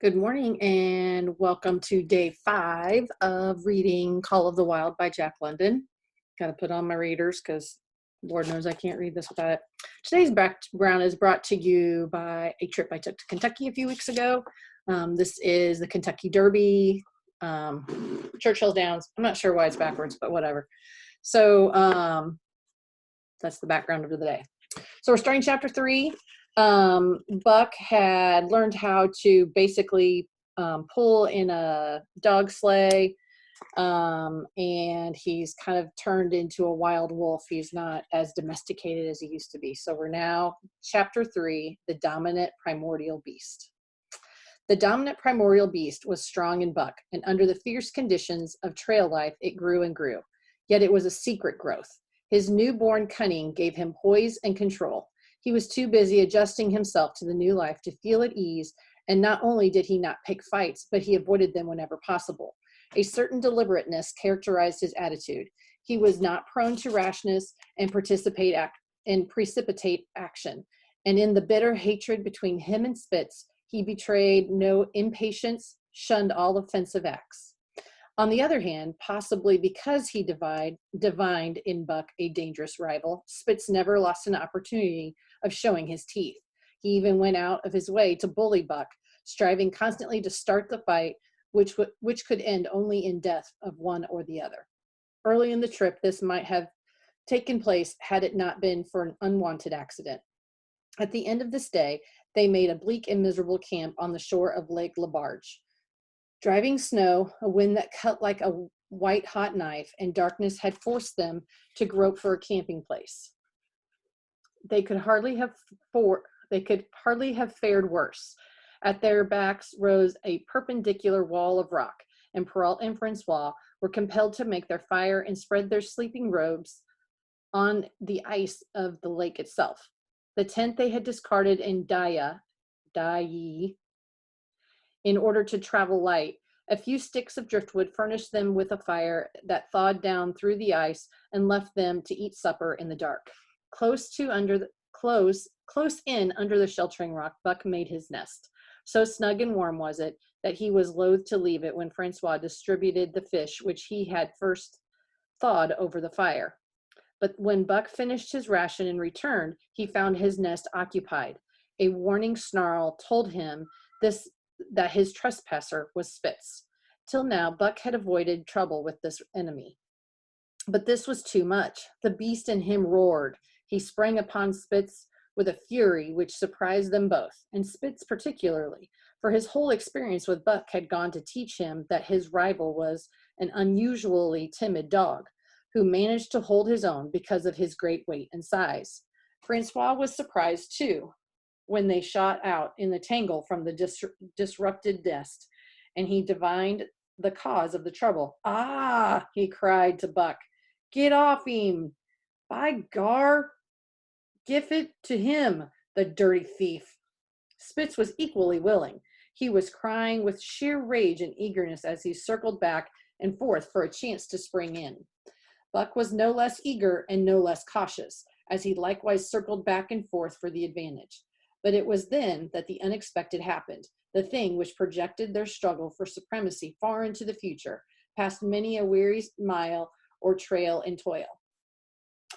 Good morning and welcome to day 5 of reading Call of the Wild by Jack London. Got to put on my readers because Lord knows I can't read this without it. Today's background is brought to you by a trip I took to Kentucky a few weeks ago. This is the Kentucky Derby, Churchill Downs. I'm not sure why it's backwards, but whatever. So that's the background of the day. So we're starting chapter 3. Buck had learned how to basically pull in a dog sleigh, and he's kind of turned into a wild wolf. He's not as domesticated as he used to be. So we're now chapter 3, the dominant primordial beast. The dominant primordial beast was strong in Buck, and under the fierce conditions of trail life, it grew and grew. Yet it was a secret growth. His newborn cunning gave him poise and control. He was too busy adjusting himself to the new life to feel at ease, and not only did he not pick fights, but he avoided them whenever possible. A certain deliberateness characterized his attitude. He was not prone to rashness and precipitate action, and in the bitter hatred between him and Spitz, he betrayed no impatience, shunned all offensive acts. On the other hand, possibly because he divined in Buck a dangerous rival, Spitz never lost an opportunity of showing his teeth. He even went out of his way to bully Buck, striving constantly to start the fight, which could end only in death of one or the other. Early in the trip, this might have taken place had it not been for an unwanted accident. At the end of this day, they made a bleak and miserable camp on the shore of Lake Labarge. Driving snow, a wind that cut like a white-hot knife, and darkness had forced them to grope for a camping place. They could hardly have fared worse. At their backs rose a perpendicular wall of rock, and Perrault and Francois were compelled to make their fire and spread their sleeping robes on the ice of the lake itself. The tent they had discarded in Daya, in order to travel light. A few sticks of driftwood furnished them with a fire that thawed down through the ice and left them to eat supper in the dark. Close in under the sheltering rock, Buck made his nest. So snug and warm was it that he was loath to leave it when Francois distributed the fish which he had first thawed over the fire. But when Buck finished his ration and returned, he found his nest occupied. A warning snarl told him that his trespasser was Spitz. Till now, Buck had avoided trouble with this enemy. But this was too much. The beast in him roared. He sprang upon Spitz with a fury which surprised them both, and Spitz particularly, for his whole experience with Buck had gone to teach him that his rival was an unusually timid dog, who managed to hold his own because of his great weight and size. Francois was surprised too, when they shot out in the tangle from the disrupted nest, and he divined the cause of the trouble. "Ah," he cried to Buck, "get off him! By gar, give it to him, the dirty thief!" Spitz was equally willing. He was crying with sheer rage and eagerness as he circled back and forth for a chance to spring in. Buck was no less eager and no less cautious, as he likewise circled back and forth for the advantage. But it was then that the unexpected happened, the thing which projected their struggle for supremacy far into the future, past many a weary mile or trail and toil.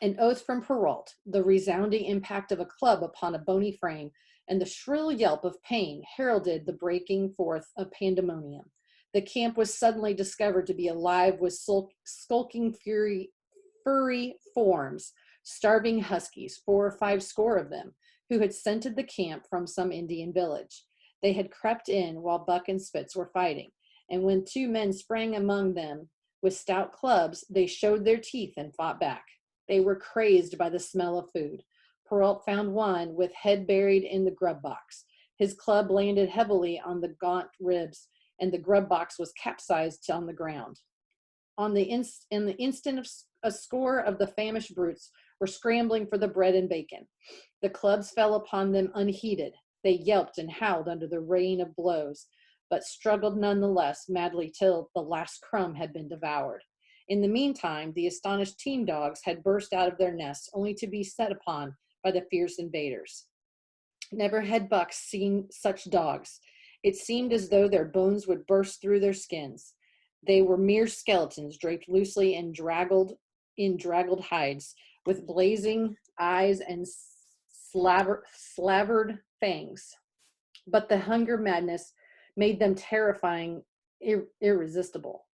An oath from Perrault, the resounding impact of a club upon a bony frame, and the shrill yelp of pain heralded the breaking forth of pandemonium. The camp was suddenly discovered to be alive with skulking furry forms, starving huskies, 4 or 5 score of them, who had scented the camp from some Indian village. They had crept in while Buck and Spitz were fighting, and when 2 men sprang among them with stout clubs, they showed their teeth and fought back. They were crazed by the smell of food. Perrault found one with head buried in the grub box. His club landed heavily on the gaunt ribs, and the grub box was capsized on the ground. In the instant, a score of the famished brutes were scrambling for the bread and bacon. The clubs fell upon them unheeded. They yelped and howled under the rain of blows, but struggled nonetheless madly till the last crumb had been devoured. In the meantime, the astonished team dogs had burst out of their nests only to be set upon by the fierce invaders. Never had Buck seen such dogs. It seemed as though their bones would burst through their skins. They were mere skeletons draped loosely in draggled hides, with blazing eyes and slavered fangs. But the hunger madness made them terrifying, irresistible.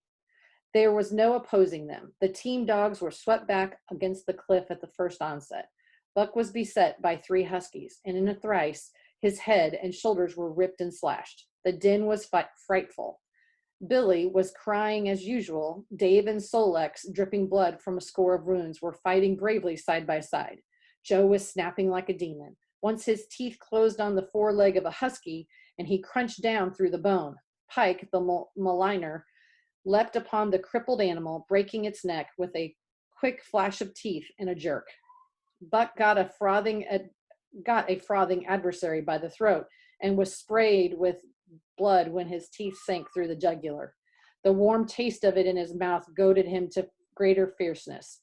There was no opposing them. The team dogs were swept back against the cliff at the first onset. Buck was beset by 3 huskies, and in a trice, his head and shoulders were ripped and slashed. The din was frightful. Billy was crying as usual. Dave and Solex, dripping blood from a score of wounds, were fighting bravely side by side. Joe was snapping like a demon. Once his teeth closed on the foreleg of a husky, and he crunched down through the bone. Pike, the maligner, leapt upon the crippled animal, breaking its neck with a quick flash of teeth and a jerk. Buck got a frothing adversary by the throat and was sprayed with blood when his teeth sank through the jugular. The warm taste of it in his mouth goaded him to greater fierceness.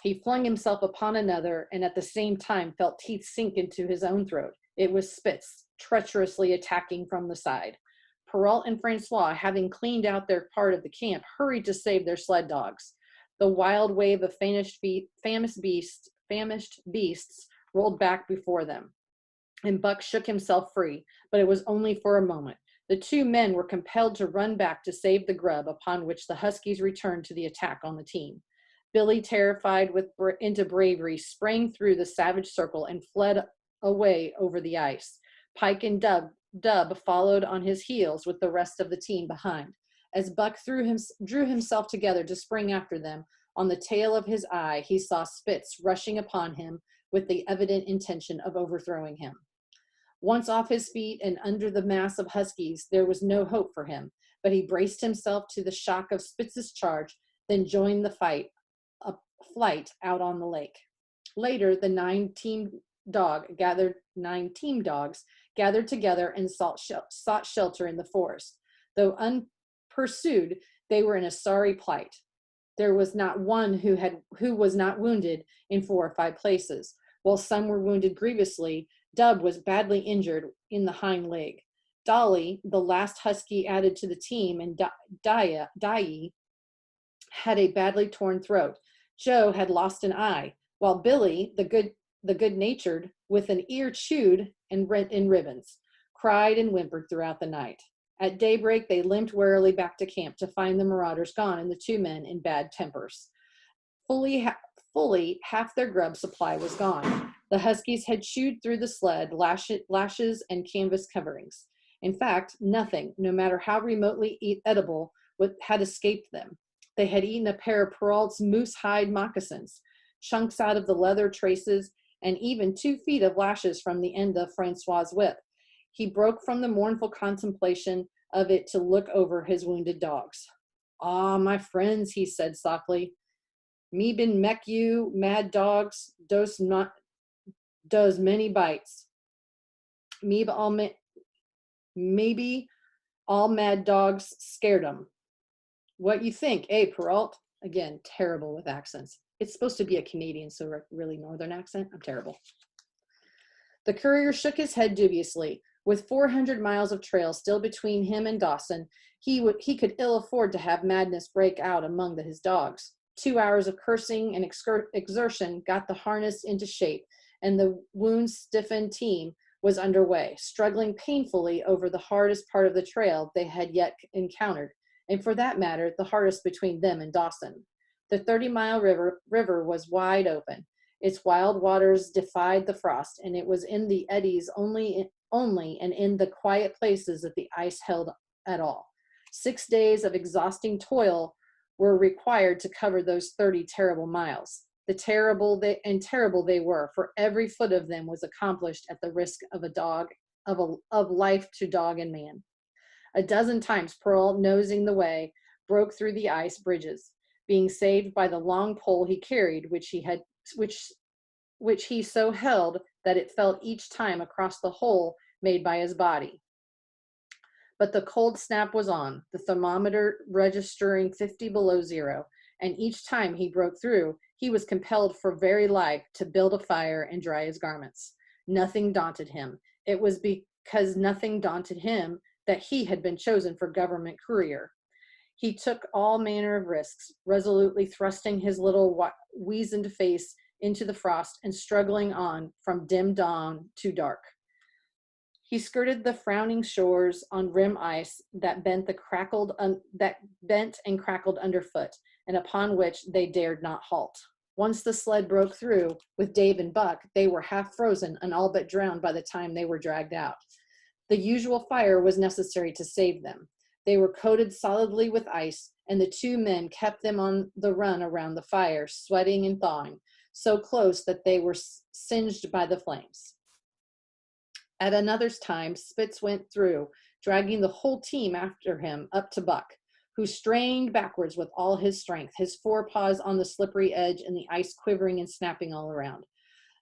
He flung himself upon another and at the same time felt teeth sink into his own throat. It was Spitz, treacherously attacking from the side. Perrault and Francois, having cleaned out their part of the camp, hurried to save their sled dogs. The wild wave of famished beasts rolled back before them, and Buck shook himself free, but it was only for a moment. The 2 men were compelled to run back to save the grub, upon which the huskies returned to the attack on the team. Billy, terrified into bravery, sprang through the savage circle and fled away over the ice. Pike and Dub followed on his heels with the rest of the team behind. As Buck drew himself together to spring after them, on the tail of his eye he saw Spitz rushing upon him with the evident intention of overthrowing him. Once off his feet and under the mass of huskies, there was no hope for him, but he braced himself to the shock of Spitz's charge, then joined the flight out on the lake. Later, the 9 team dogs gathered together and sought shelter in the forest. Though unpursued, they were in a sorry plight. There was not one who was not wounded in 4 or 5 places. While some were wounded grievously, Dub was badly injured in the hind leg. Dolly, the last husky added to the team, and Dai had a badly torn throat. Joe had lost an eye, while Billy, the good-natured, with an ear chewed and rent in ribbons, cried and whimpered throughout the night. At daybreak, they limped warily back to camp to find the marauders gone and the 2 men in bad tempers. Fully half their grub supply was gone. The huskies had chewed through the sled, lashes, and canvas coverings. In fact, nothing, no matter how remotely edible, had escaped them. They had eaten a pair of Perrault's moose hide moccasins, chunks out of the leather traces, and even 2 feet of lashes from the end of Francois's whip. He broke from the mournful contemplation of it to look over his wounded dogs. "Ah, my friends," he said softly, "me bin mek you mad dogs does many bites. Maybe all mad dogs scared 'em. What you think, eh, Perrault?" Again, terrible with accents. It's supposed to be a Canadian, so really northern accent. I'm terrible. The courier shook his head dubiously. With 400 miles of trail still between him and Dawson, he could ill afford to have madness break out among his dogs. 2 hours of cursing and exertion got the harness into shape, and the wound-stiffened team was underway, struggling painfully over the hardest part of the trail they had yet encountered, and for that matter, the hardest between them and Dawson. The 30-mile river was wide open. Its wild waters defied the frost, and it was in the eddies only and in the quiet places that the ice held at all. 6 days of exhausting toil were required to cover those 30 terrible miles. Terrible they were, for every foot of them was accomplished at the risk of life to dog and man. A dozen times Pearl, nosing the way, broke through the ice bridges, being saved by the long pole he carried, which he so held that it fell each time across the hole made by his body. But the cold snap was on, the thermometer registering 50 below zero, and each time he broke through, he was compelled for very life to build a fire and dry his garments. Nothing daunted him. It was because nothing daunted him that he had been chosen for government courier. He took all manner of risks, resolutely thrusting his little weazened face into the frost and struggling on from dim dawn to dark. He skirted the frowning shores on rim ice that bent and crackled underfoot, and upon which they dared not halt. Once the sled broke through with Dave and Buck, they were half frozen and all but drowned by the time they were dragged out. The usual fire was necessary to save them. They were coated solidly with ice, and the two men kept them on the run around the fire, sweating and thawing, so close that they were singed by the flames. At another time, Spitz went through, dragging the whole team after him up to Buck, who strained backwards with all his strength, his forepaws on the slippery edge and the ice quivering and snapping all around.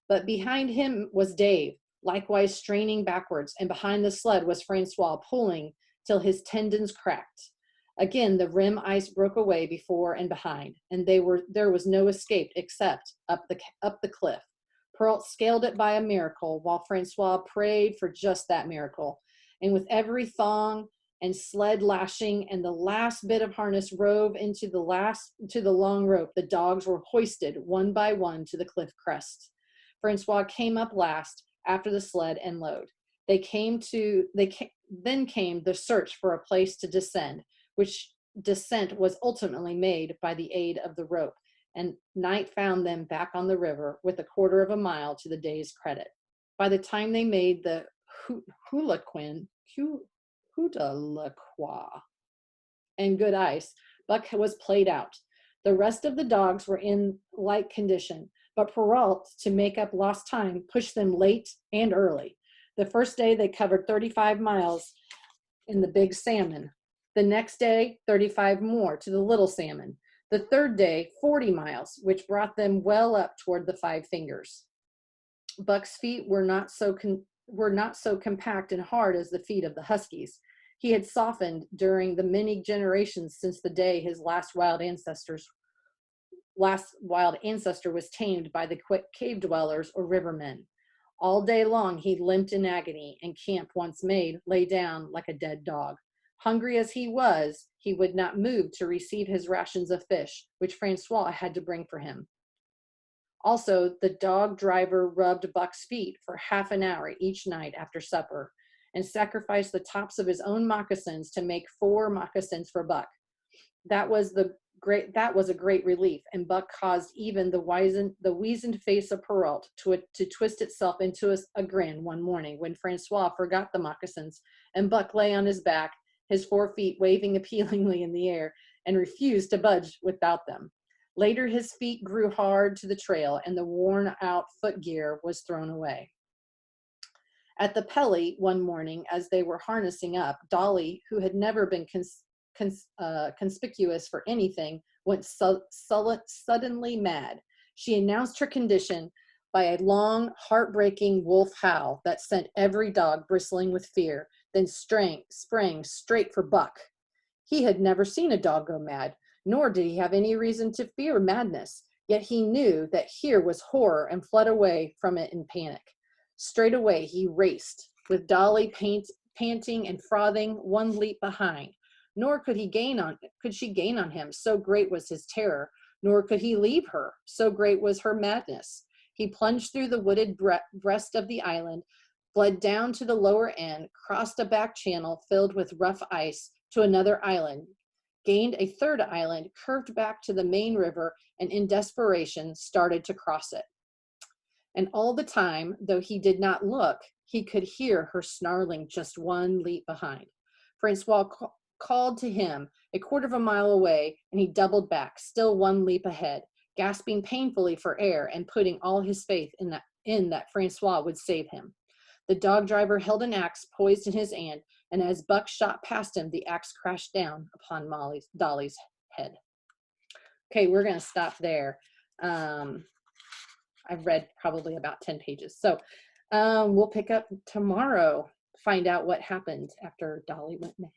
But behind him was Dave, likewise straining backwards, and behind the sled was Francois, pulling till his tendons cracked. Again, the rim ice broke away before and behind, and there was no escape except up the cliff. Perrault scaled it by a miracle, while Francois prayed for just that miracle. And with every thong and sled lashing and the last bit of harness rove into the long rope, the dogs were hoisted one by one to the cliff crest. Francois came up last after the sled and load. Then came the search for a place to descend, which descent was ultimately made by the aid of the rope, and night found them back on the river with a quarter of a mile to the day's credit. By the time they made the Hudalaqua and good ice, Buck was played out. The rest of the dogs were in like condition, but Perrault, to make up lost time, pushed them late and early. The first day they covered 35 miles in the Big Salmon. The next day, 35 more to the Little Salmon. The third day, 40 miles, which brought them well up toward the Five Fingers. Buck's feet were not so compact and hard as the feet of the Huskies. He had softened during the many generations since the day his last wild ancestor was tamed by the cave dwellers or rivermen. All day long he limped in agony, and camp once made, lay down like a dead dog. Hungry as he was, he would not move to receive his rations of fish, which Francois had to bring for him. Also, the dog driver rubbed Buck's feet for half an hour each night after supper, and sacrificed the tops of his own moccasins to make 4 moccasins for Buck. That was a great relief, and Buck caused even the weazened face of Perrault to twist itself into a grin one morning when Francois forgot the moccasins, and Buck lay on his back, his 4 feet waving appealingly in the air, and refused to budge without them. Later, his feet grew hard to the trail, and the worn-out footgear was thrown away. At the Pelly one morning, as they were harnessing up, Dolly, who had never been conspicuous for anything, went suddenly mad. She announced her condition by a long, heartbreaking wolf howl that sent every dog bristling with fear, then sprang straight for Buck. He had never seen a dog go mad, nor did he have any reason to fear madness, yet he knew that here was horror and fled away from it in panic. Straightway he raced, with Dolly panting and frothing one leap behind. Nor could she gain on him, so great was his terror, nor could he leave her, so great was her madness. He plunged through the wooded breast of the island, fled down to the lower end, crossed a back channel filled with rough ice to another island, gained a third island, curved back to the main river, and in desperation started to cross it. And all the time, though he did not look, he could hear her snarling just one leap behind. Francois called to him a quarter of a mile away, and he doubled back, still one leap ahead, gasping painfully for air and putting all his faith in that Francois would save him. The dog driver held an axe poised in his hand, and as Buck shot past him, the axe crashed down upon Dolly's head. Okay, we're going to stop there. I've read probably about 10 pages. So we'll pick up tomorrow, find out what happened after Dolly went mad.